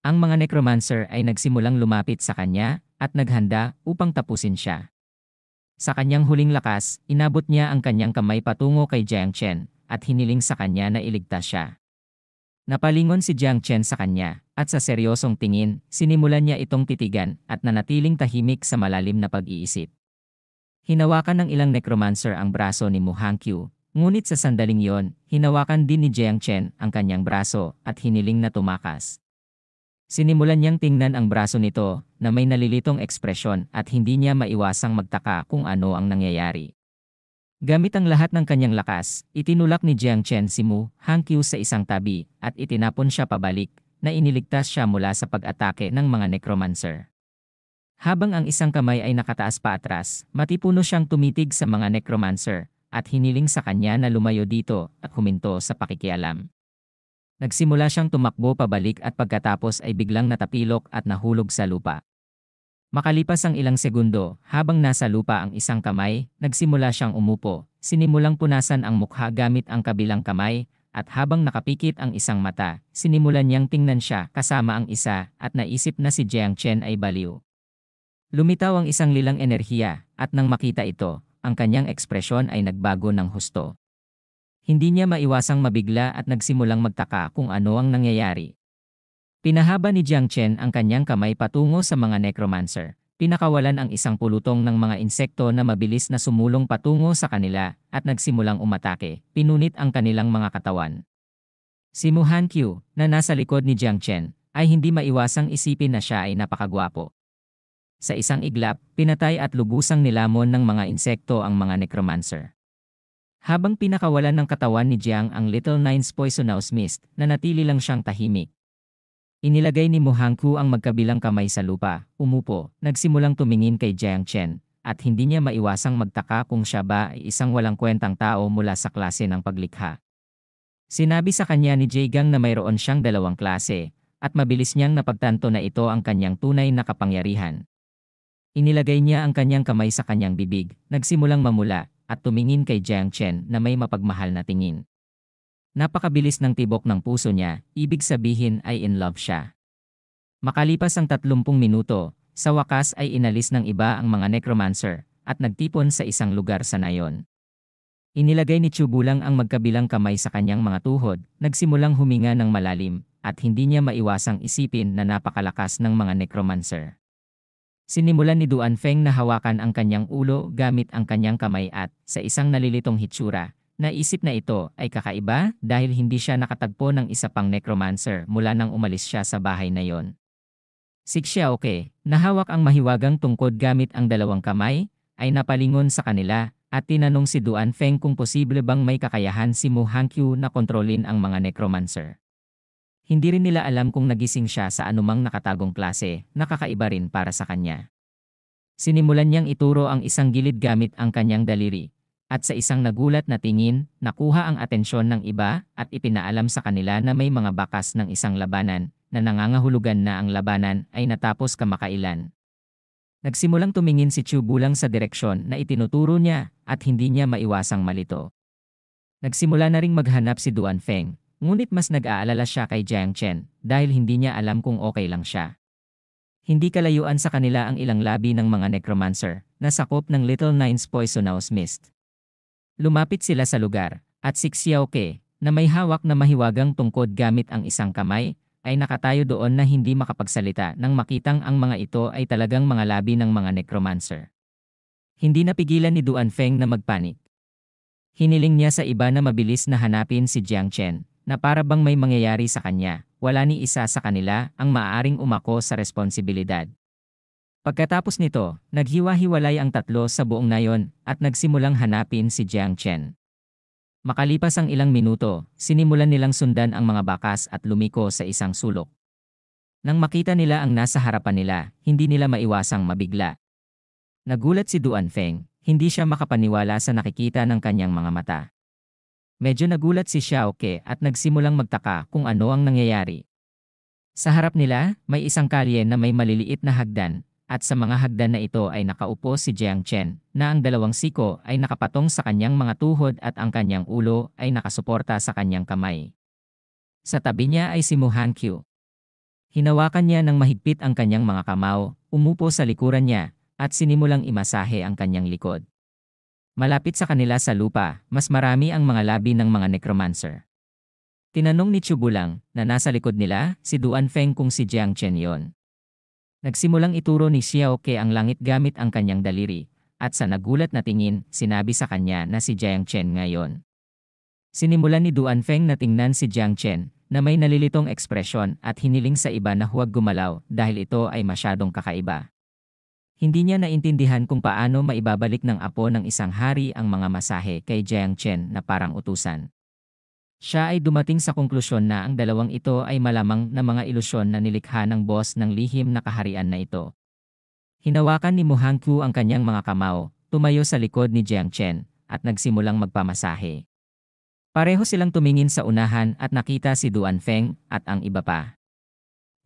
Ang mga necromancer ay nagsimulang lumapit sa kanya at naghanda upang tapusin siya. Sa kanyang huling lakas, inabot niya ang kanyang kamay patungo kay Jiang Chen at hiniling sa kanya na iligtas siya. Napalingon si Jiang Chen sa kanya at sa seryosong tingin, sinimulan niya itong titigan at nanatiling tahimik sa malalim na pag-iisip. Hinawakan ng ilang necromancer ang braso ni Mu Hangqiu, ngunit sa sandaling yon, hinawakan din ni Jiang Chen ang kanyang braso at hiniling na tumakas. Sinimulan niyang tingnan ang braso nito na may nalilitong ekspresyon at hindi niya maiwasang magtaka kung ano ang nangyayari. Gamit ang lahat ng kanyang lakas, itinulak ni Jiang Chen si Mu Hangqiu sa isang tabi at itinapon siya pabalik na iniligtas siya mula sa pag-atake ng mga necromancer. Habang ang isang kamay ay nakataas pa atras, matipuno siyang tumitig sa mga necromancer at hiniling sa kanya na lumayo dito at huminto sa pakikialam. Nagsimula siyang tumakbo pabalik at pagkatapos ay biglang natapilok at nahulog sa lupa. Makalipas ang ilang segundo, habang nasa lupa ang isang kamay, nagsimula siyang umupo, sinimulang punasan ang mukha gamit ang kabilang kamay, at habang nakapikit ang isang mata, sinimulan niyang tingnan siya kasama ang isa at naisip na si Jiang Chen ay baliw. Lumitaw ang isang lilang enerhiya at nang makita ito, ang kanyang ekspresyon ay nagbago ng husto. Hindi niya maiwasang mabigla at nagsimulang magtaka kung ano ang nangyayari. Pinahaba ni Jiang Chen ang kanyang kamay patungo sa mga necromancer. Pinakawalan ang isang pulutong ng mga insekto na mabilis na sumulong patungo sa kanila at nagsimulang umatake, pinunit ang kanilang mga katawan. Si Mu Hangqiu, na nasa likod ni Jiang Chen, ay hindi maiwasang isipin na siya ay napakagwapo. Sa isang iglap, pinatay at lubusang nilamon ng mga insekto ang mga necromancer. Habang pinakawalan ng katawan ni Jiang ang Little Nine's Poisonous Mist, nanatili lang siyang tahimik. Inilagay ni Mu Hangqiu ang magkabilang kamay sa lupa, umupo, nagsimulang tumingin kay Jiang Chen, at hindi niya maiwasang magtaka kung siya ba ay isang walang kwentang tao mula sa klase ng paglikha. Sinabi sa kanya ni Jie Gang na mayroon siyang dalawang klase, at mabilis niyang napagtanto na ito ang kanyang tunay na kapangyarihan. Inilagay niya ang kanyang kamay sa kanyang bibig, nagsimulang mamula, at tumingin kay Jiang Chen na may mapagmahal na tingin. Napakabilis ng tibok ng puso niya, ibig sabihin ay in love siya. Makalipas ang 30 minuto, sa wakas ay inalis ng iba ang mga necromancer at nagtipon sa isang lugar sa nayon. Inilagay ni Chubulang ang magkabilang kamay sa kanyang mga tuhod, nagsimulang huminga ng malalim at hindi niya maiwasang isipin na napakalakas ng mga necromancer. Sinimulan ni Duan Feng na hawakan ang kanyang ulo gamit ang kanyang kamay at, sa isang nalilitong hitsura, naisip na ito ay kakaiba dahil hindi siya nakatagpo ng isa pang necromancer mula nang umalis siya sa bahay na yon. Si Xiaoke, nahawak ang mahiwagang tungkod gamit ang dalawang kamay, ay napalingon sa kanila at tinanong si Duan Feng kung posible bang may kakayahan si Mu Hangqiu na kontrolin ang mga necromancer. Hindi rin nila alam kung nagising siya sa anumang nakatagong klase, nakakaiba rin para sa kanya. Sinimulan niyang ituro ang isang gilid gamit ang kanyang daliri. At sa isang nagulat na tingin, nakuha ang atensyon ng iba at ipinaalam sa kanila na may mga bakas ng isang labanan na nangangahulugan na ang labanan ay natapos kamakailan. Nagsimulang tumingin si Chubulang sa direksyon na itinuturo niya at hindi niya maiwasang malito. Nagsimula na ring maghanap si Duan Feng, ngunit mas nag-aalala siya kay Jiang Chen dahil hindi niya alam kung okay lang siya. Hindi kalayuan sa kanila ang ilang labi ng mga necromancer na sakop ng Little Nine's Poisonous Mist. Lumapit sila sa lugar, at si Xiaoke, na may hawak na mahiwagang tungkod gamit ang isang kamay, ay nakatayo doon na hindi makapagsalita nang makitang ang mga ito ay talagang mga labi ng mga necromancer. Hindi napigilan ni Duan Feng na magpanik. Hiniling niya sa iba na mabilis na hanapin si Jiang Chen, na para bang may mangyayari sa kanya, wala ni isa sa kanila ang maaaring umako sa responsibilidad. Pagkatapos nito, naghiwa-hiwalay ang tatlo sa buong nayon at nagsimulang hanapin si Jiang Chen. Makalipas ang ilang minuto, sinimulan nilang sundan ang mga bakas at lumiko sa isang sulok. Nang makita nila ang nasa harapan nila, hindi nila maiwasang mabigla. Nagulat si Duan Feng, hindi siya makapaniwala sa nakikita ng kanyang mga mata. Medyo nagulat si Xiaoke at nagsimulang magtaka kung ano ang nangyayari. Sa harap nila, may isang kalye na may maliliit na hagdan. At sa mga hagdan na ito ay nakaupo si Jiang Chen, na ang dalawang siko ay nakapatong sa kanyang mga tuhod at ang kanyang ulo ay nakasuporta sa kanyang kamay. Sa tabi niya ay si Mu Hangqiu. Hinawakan niya ng mahigpit ang kanyang mga kamao, umupo sa likuran niya, at sinimulang imasahe ang kanyang likod. Malapit sa kanila sa lupa, mas marami ang mga labi ng mga necromancer. Tinanong ni Chubulang na nasa likod nila si Duan Feng kung si Jiang Chen yon. Nagsimulang ituro ni Xiao Ke ang langit gamit ang kanyang daliri, at sa nagulat na tingin, sinabi sa kanya na si Jiang Chen ngayon. Sinimulan ni Duan Feng na tingnan si Jiang Chen na may nalilitong ekspresyon at hiniling sa iba na huwag gumalaw dahil ito ay masyadong kakaiba. Hindi niya naintindihan kung paano maibabalik ng apo ng isang hari ang mga masahe kay Jiang Chen na parang utusan. Siya ay dumating sa konklusyon na ang dalawang ito ay malamang na mga ilusyon na nilikha ng boss ng lihim na kaharian na ito. Hinawakan ni Mu Hangqiu ang kanyang mga kamao, tumayo sa likod ni Jiang Chen, at nagsimulang magpamasahe. Pareho silang tumingin sa unahan at nakita si Duan Feng at ang iba pa.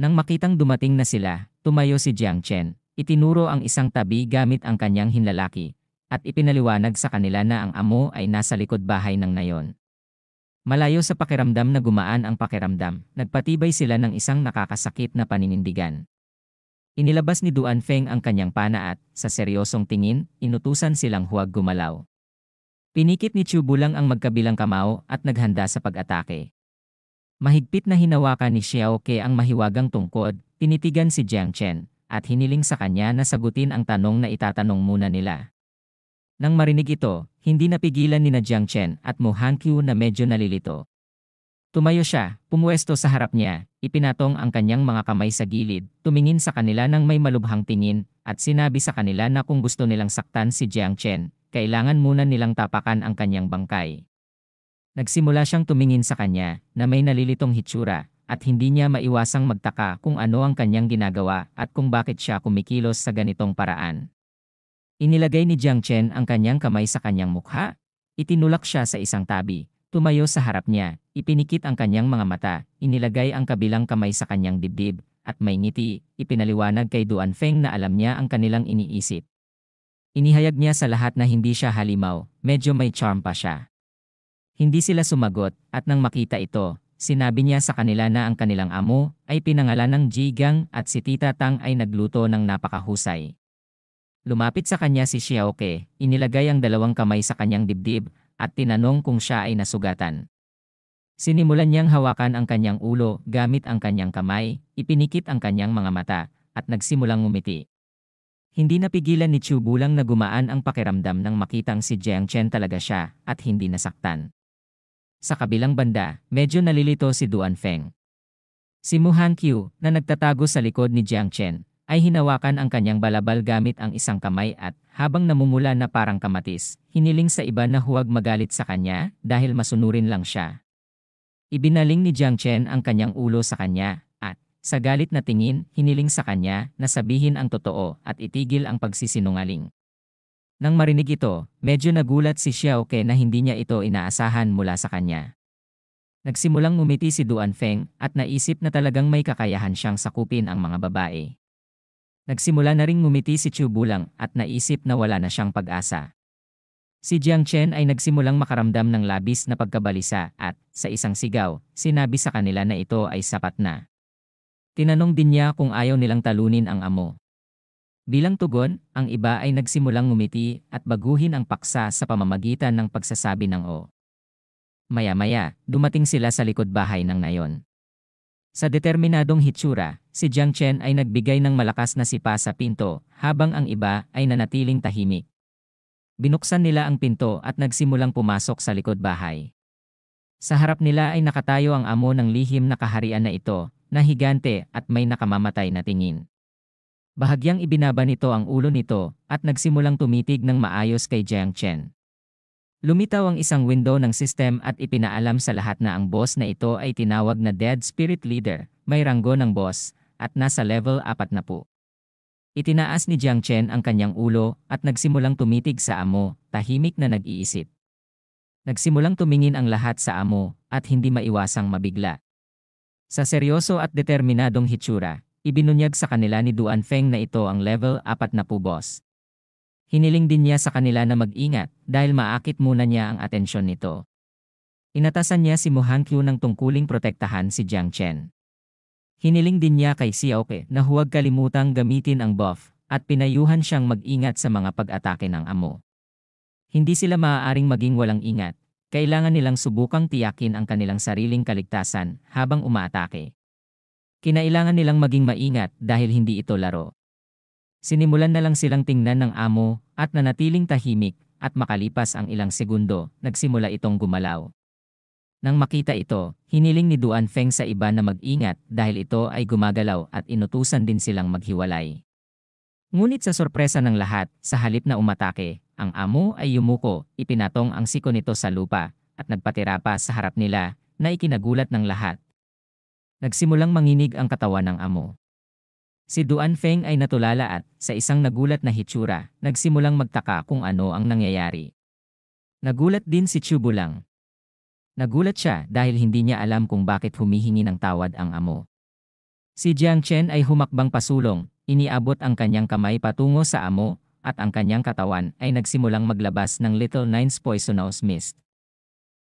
Nang makitang dumating na sila, tumayo si Jiang Chen, itinuro ang isang tabi gamit ang kanyang hinlalaki, at ipinaliwanag sa kanila na ang amo ay nasa likod bahay ng nayon. Malayo sa pakiramdam na gumaan ang pakiramdam, nagpatibay sila ng isang nakakasakit na paninindigan. Inilabas ni Duan Feng ang kanyang pana at, sa seryosong tingin, inutusan silang huwag gumalaw. Pinikit ni Chubulang ang magkabilang kamao at naghanda sa pag-atake. Mahigpit na hinawakan ni Xiao Ke ang mahiwagang tungkod, tinitigan si Jiang Chen, at hiniling sa kanya na sagutin ang tanong na itatanong muna nila. Nang marinig ito, hindi napigilan ni Jiang Chen at Mu Hangqiu na medyo nalilito. Tumayo siya, pumuesto sa harap niya, ipinatong ang kanyang mga kamay sa gilid, tumingin sa kanila ng may malubhang tingin, at sinabi sa kanila na kung gusto nilang saktan si Jiang Chen, kailangan muna nilang tapakan ang kanyang bangkay. Nagsimula siyang tumingin sa kanya na may nalilitong hitsura at hindi niya maiwasang magtaka kung ano ang kanyang ginagawa at kung bakit siya kumikilos sa ganitong paraan. Inilagay ni Jiang Chen ang kanyang kamay sa kanyang mukha. Itinulak siya sa isang tabi. Tumayo sa harap niya, ipinikit ang kanyang mga mata, inilagay ang kabilang kamay sa kanyang dibdib, at may ngiti, ipinaliwanag kay Duan Feng na alam niya ang kanilang iniisip. Inihayag niya sa lahat na hindi siya halimaw, medyo may charm pa siya. Hindi sila sumagot, at nang makita ito, sinabi niya sa kanila na ang kanilang amo ay pinangalan ng Jigang at si Tita Tang ay nagluto ng napakahusay. Lumapit sa kanya si Xiao Ke, inilagay ang dalawang kamay sa kanyang dibdib, at tinanong kung siya ay nasugatan. Sinimulan niyang hawakan ang kanyang ulo gamit ang kanyang kamay, ipinikit ang kanyang mga mata, at nagsimulang ngumiti. Hindi napigilan ni Chubulang na gumaan ang pakiramdam nang makitang si Jiang Chen talaga siya at hindi nasaktan. Sa kabilang banda, medyo nalilito si Duan Feng. Si Mu Hangqiu, na nagtatago sa likod ni Jiang Chen, ay hinawakan ang kanyang balabal gamit ang isang kamay at, habang namumula na parang kamatis, hiniling sa iba na huwag magalit sa kanya dahil masunurin lang siya. Ibinaling ni Jiang Chen ang kanyang ulo sa kanya, at, sa galit na tingin, hiniling sa kanya na sabihin ang totoo at itigil ang pagsisinungaling. Nang marinig ito, medyo nagulat si Xiao Ke na hindi niya ito inaasahan mula sa kanya. Nagsimulang ngumiti si Duan Feng at naisip na talagang may kakayahan siyang sakupin ang mga babae. Nagsimula na ring ngumiti si Chubulang at naisip na wala na siyang pag-asa. Si Jiang Chen ay nagsimulang makaramdam ng labis na pagkabalisa at, sa isang sigaw, sinabi sa kanila na ito ay sapat na. Tinanong din niya kung ayaw nilang talunin ang amo. Bilang tugon, ang iba ay nagsimulang ngumiti at baguhin ang paksa sa pamamagitan ng pagsasabi ng o. Maya-maya, dumating sila sa likod bahay ng nayon. Sa determinadong hitsura, si Jiang Chen ay nagbigay ng malakas na sipa sa pinto habang ang iba ay nanatiling tahimik. Binuksan nila ang pinto at nagsimulang pumasok sa likod bahay. Sa harap nila ay nakatayo ang amo ng lihim na kaharian na ito, na higante at may nakamamatay na tingin. Bahagyang ibinaba nito ang ulo nito at nagsimulang tumitig ng maayos kay Jiang Chen. Lumitaw ang isang window ng system at ipinaalam sa lahat na ang boss na ito ay tinawag na Dead Spirit Leader, may ranggo ng boss, at nasa level 4 na po. Itinaas ni Jiang Chen ang kanyang ulo at nagsimulang tumitig sa amo, tahimik na nag-iisip. Nagsimulang tumingin ang lahat sa amo at hindi maiwasang mabigla. Sa seryoso at determinadong hitsura, ibinunyag sa kanila ni Duan Feng na ito ang level 4 na po boss. Hiniling din niya sa kanila na mag-ingat dahil maakit muna niya ang atensyon nito. Inatasan niya si Mu Hangqiu ng tungkuling protektahan si Jiang Chen. Hiniling din niya kay Xiaoke na huwag kalimutang gamitin ang buff at pinayuhan siyang mag-ingat sa mga pag-atake ng amo. Hindi sila maaaring maging walang ingat. Kailangan nilang subukang tiyakin ang kanilang sariling kaligtasan habang umaatake. Kinailangan nilang maging maingat dahil hindi ito laro. Sinimulan na lang silang tingnan ng amo at nanatiling tahimik at makalipas ang ilang segundo, nagsimula itong gumalaw. Nang makita ito, hiniling ni Duan Feng sa iba na mag-ingat dahil ito ay gumagalaw at inutusan din silang maghiwalay. Ngunit sa sorpresa ng lahat, sa halip na umatake, ang amo ay yumuko, ipinatong ang siko nito sa lupa, at nagpatira pa sa harap nila na ikinagulat ng lahat. Nagsimulang manginig ang katawan ng amo. Si Duan Feng ay natulala at, sa isang nagulat na hitsura, nagsimulang magtaka kung ano ang nangyayari. Nagulat din si Chu Bulang. Nagulat siya dahil hindi niya alam kung bakit humihingi ng tawad ang amo. Si Jiang Chen ay humakbang pasulong, iniabot ang kanyang kamay patungo sa amo, at ang kanyang katawan ay nagsimulang maglabas ng Little Nine's poisonous mist.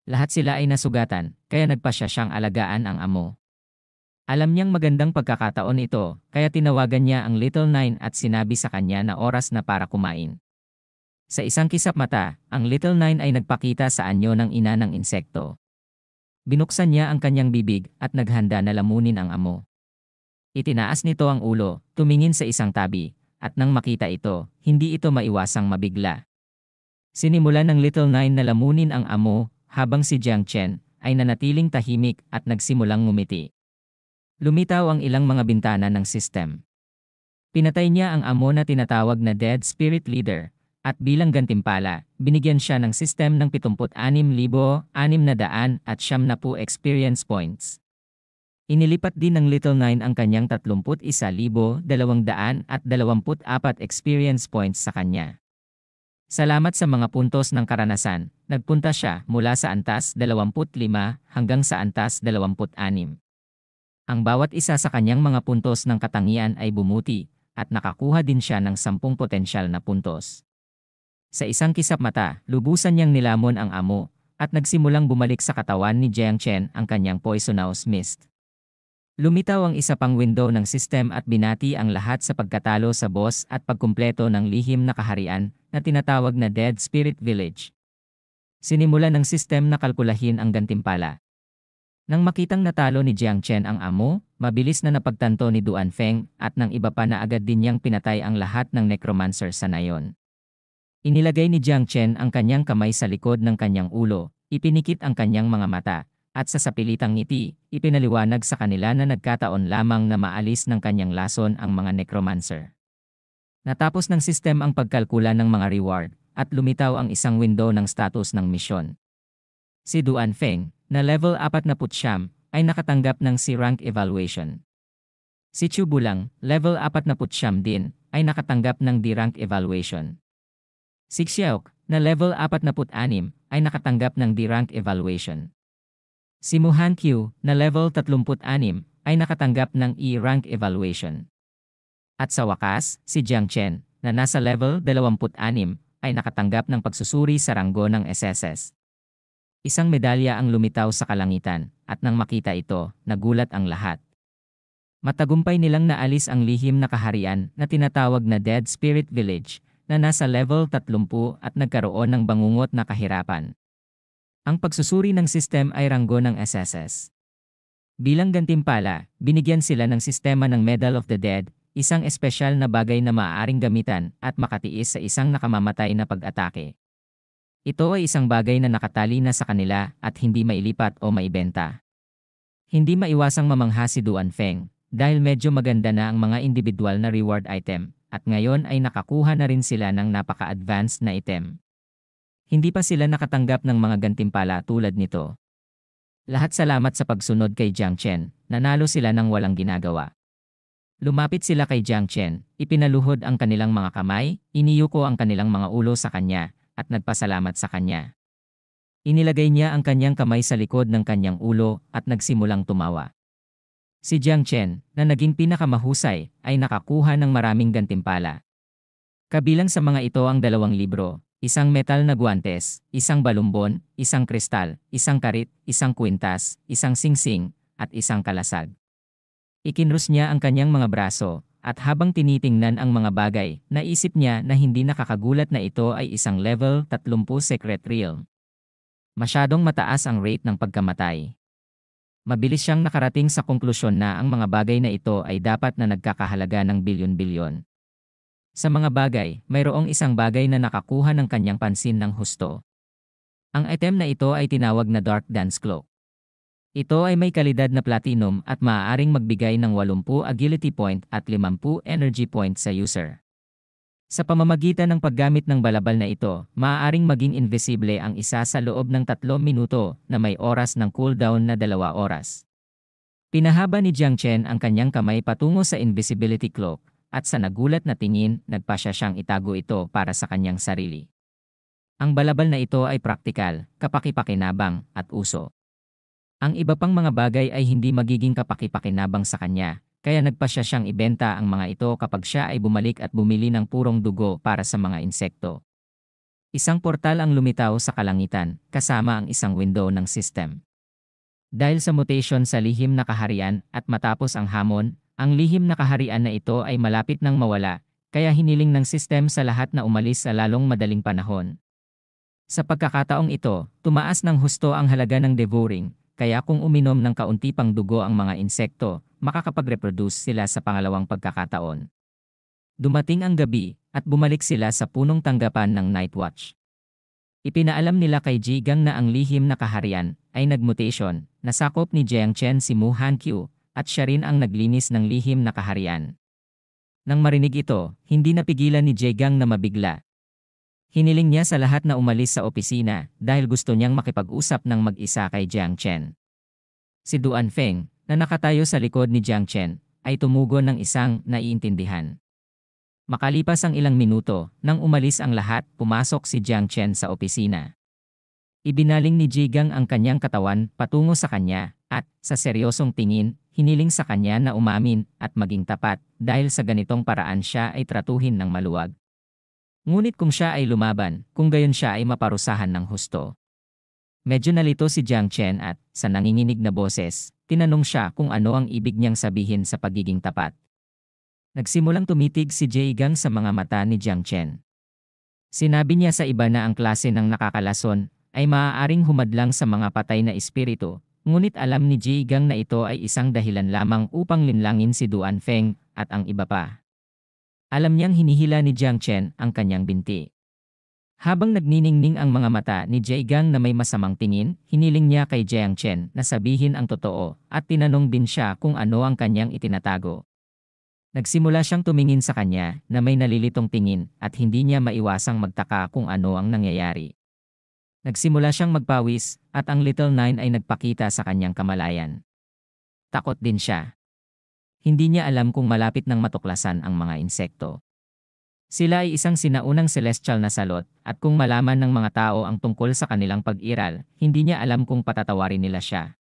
Lahat sila ay nasugatan, kaya nagpasya siyang alagaan ang amo. Alam niyang magandang pagkakataon ito, kaya tinawagan niya ang Little Nine at sinabi sa kanya na oras na para kumain. Sa isang kisap mata, ang Little Nine ay nagpakita sa anyo ng ina ng insekto. Binuksan niya ang kanyang bibig at naghanda na lamunin ang amo. Itinaas nito ang ulo, tumingin sa isang tabi, at nang makita ito, hindi ito maiwasang mabigla. Sinimulan ng Little Nine na lamunin ang amo, habang si Jiang Chen ay nanatiling tahimik at nagsimulang ngumiti. Lumitaw ang ilang mga bintana ng system. Pinatay niya ang amo na tinatawag na Dead Spirit Leader, at bilang gantimpala, binigyan siya ng system ng 76,670 experience points. Inilipat din ng Little Nine ang kanyang 31,224 experience points sa kanya. Salamat sa mga puntos ng karanasan, nagpunta siya mula sa antas 25 hanggang sa antas 26. Ang bawat isa sa kanyang mga puntos ng katangian ay bumuti, at nakakuha din siya ng 10 potensyal na puntos. Sa isang kisap mata, lubusan niyang nilamon ang amo, at nagsimulang bumalik sa katawan ni Jiang Chen ang kanyang poisonous mist. Lumitaw ang isa pang window ng system at binati ang lahat sa pagkatalo sa boss at pagkumpleto ng lihim na kaharian na tinatawag na Dead Spirit Village. Sinimulan ng system na kalkulahin ang gantimpala. Nang makitang natalo ni Jiang Chen ang amo, mabilis na napagtanto ni Duan Feng at ng iba pa na agad din niyang pinatay ang lahat ng necromancer sa nayon. Inilagay ni Jiang Chen ang kanyang kamay sa likod ng kanyang ulo, ipinikit ang kanyang mga mata, at sa sapilitang ngiti, ipinaliwanag sa kanila na nagkataon lamang na maalis ng kanyang lason ang mga necromancer. Natapos ng sistem ang pagkalkula ng mga reward, at lumitaw ang isang window ng status ng misyon. Si Duan Feng, na level 49, ay nakatanggap ng C-rank evaluation. Si Chu Bulang, level 49 din, ay nakatanggap ng D-rank evaluation. Si Xiaoke, na level 46, ay nakatanggap ng D-rank evaluation. Si Muhan Qiu, na level 36, ay nakatanggap ng E-rank evaluation. At sa wakas, si Jiang Chen, na nasa level 26, ay nakatanggap ng pagsusuri sa ranggo ng SSS. Isang medalya ang lumitaw sa kalangitan, at nang makita ito, nagulat ang lahat. Matagumpay nilang naalis ang lihim na kaharian na tinatawag na Dead Spirit Village, na nasa level 30 at nagkaroon ng bangungot na kahirapan. Ang pagsusuri ng sistem ay ranggo ng SSS. Bilang gantimpala, binigyan sila ng sistema ng Medal of the Dead, isang espesyal na bagay na maaaring gamitan at makatiis sa isang nakamamatay na pag-atake. Ito ay isang bagay na nakatali na sa kanila at hindi mailipat o maibenta. Hindi maiwasang mamangha si Duan Feng, dahil medyo maganda na ang mga individual na reward item, at ngayon ay nakakuha na rin sila ng napaka-advanced na item. Hindi pa sila nakatanggap ng mga gantimpala tulad nito. Lahat salamat sa pagsunod kay Jiang Chen, nanalo sila ng walang ginagawa. Lumapit sila kay Jiang Chen, ipinaluhod ang kanilang mga kamay, iniyuko ang kanilang mga ulo sa kanya, at nagpasalamat sa kanya. Inilagay niya ang kanyang kamay sa likod ng kanyang ulo at nagsimulang tumawa. Si Jiang Chen, na naging pinakamahusay, ay nakakuha ng maraming gantimpala. Kabilang sa mga ito ang 2 libro, isang metal na guwantes, isang balumbon, isang kristal, isang karit, isang kwintas, isang singsing, at isang kalasag. Ikinrus niya ang kanyang mga braso, at habang tinitingnan ang mga bagay, naisip niya na hindi nakakagulat na ito ay isang level 30 secret realm. Masyadong mataas ang rate ng pagkamatay. Mabilis siyang nakarating sa konklusyon na ang mga bagay na ito ay dapat na nagkakahalaga ng bilyon-bilyon. Sa mga bagay, mayroong isang bagay na nakakuha ng kanyang pansin ng husto. Ang item na ito ay tinawag na Dark Dance Cloak. Ito ay may kalidad na platinum at maaaring magbigay ng 80 agility point at 50 energy point sa user. Sa pamamagitan ng paggamit ng balabal na ito, maaaring maging invisible ang isa sa loob ng 3 minuto na may oras ng cooldown na 2 oras. Pinahaba ni Jiang Chen ang kanyang kamay patungo sa invisibility cloak at sa nagulat na tingin, nagpasya siyang itago ito para sa kanyang sarili. Ang balabal na ito ay praktikal, kapaki-pakinabang at uso. Ang iba pang mga bagay ay hindi magiging kapaki-pakinabang sa kanya, kaya nagpasya siyang ibenta ang mga ito kapag siya ay bumalik at bumili ng purong dugo para sa mga insekto. Isang portal ang lumitaw sa kalangitan, kasama ang isang window ng system. Dahil sa mutation sa lihim na kaharian at matapos ang hamon, ang lihim na kaharian na ito ay malapit nang mawala, kaya hiniling ng system sa lahat na umalis sa lalong madaling panahon. Sa pagkakataong ito, tumaas ng husto ang halaga ng devouring, kaya kung uminom ng kaunti pang dugo ang mga insekto, makakapag-reproduce sila sa pangalawang pagkakataon. Dumating ang gabi, at bumalik sila sa punong tanggapan ng Night Watch. Ipinaalam nila kay Ji Gang na ang lihim na kaharian ay nagmutation, nasakop ni Jiang Chen si Mu Hankyu, at siya rin ang naglinis ng lihim na kaharian. Nang marinig ito, hindi napigilan ni Ji Gang na mabigla. Hiniling niya sa lahat na umalis sa opisina dahil gusto niyang makipag-usap ng mag-isa kay Jiang Chen. Si Duan Feng, na nakatayo sa likod ni Jiang Chen, ay tumugon ng isang naiintindihan. Makalipas ang ilang minuto, nang umalis ang lahat, pumasok si Jiang Chen sa opisina. Ibinaling ni Ji Gang ang kanyang katawan patungo sa kanya at, sa seryosong tingin, hiniling sa kanya na umamin at maging tapat dahil sa ganitong paraan siya ay tratuhin ng maluwag. Ngunit kung siya ay lumaban, kung gayon siya ay maparusahan ng husto. Medyo nalito si Jiang Chen at, sa nanginginig na boses, tinanong siya kung ano ang ibig niyang sabihin sa pagiging tapat. Nagsimulang tumitig si Ji Gang sa mga mata ni Jiang Chen. Sinabi niya sa iba na ang klase ng nakakalason ay maaaring humadlang sa mga patay na espiritu, ngunit alam ni Ji Gang na ito ay isang dahilan lamang upang linlangin si Duan Feng at ang iba pa. Alam niyang hinihila ni Jiang Chen ang kanyang binti. Habang nagniningning ang mga mata ni Ji Gang na may masamang tingin, hiniling niya kay Jiang Chen na sabihin ang totoo at tinanong din siya kung ano ang kanyang itinatago. Nagsimula siyang tumingin sa kanya na may nalilitong tingin at hindi niya maiwasang magtaka kung ano ang nangyayari. Nagsimula siyang magpawis at ang Little Nine ay nagpakita sa kanyang kamalayan. Takot din siya. Hindi niya alam kung malapit nang matuklasan ang mga insekto. Sila ay isang sinaunang celestial na salot at kung malaman ng mga tao ang tungkol sa kanilang pag-iral, hindi niya alam kung patatawarin nila siya.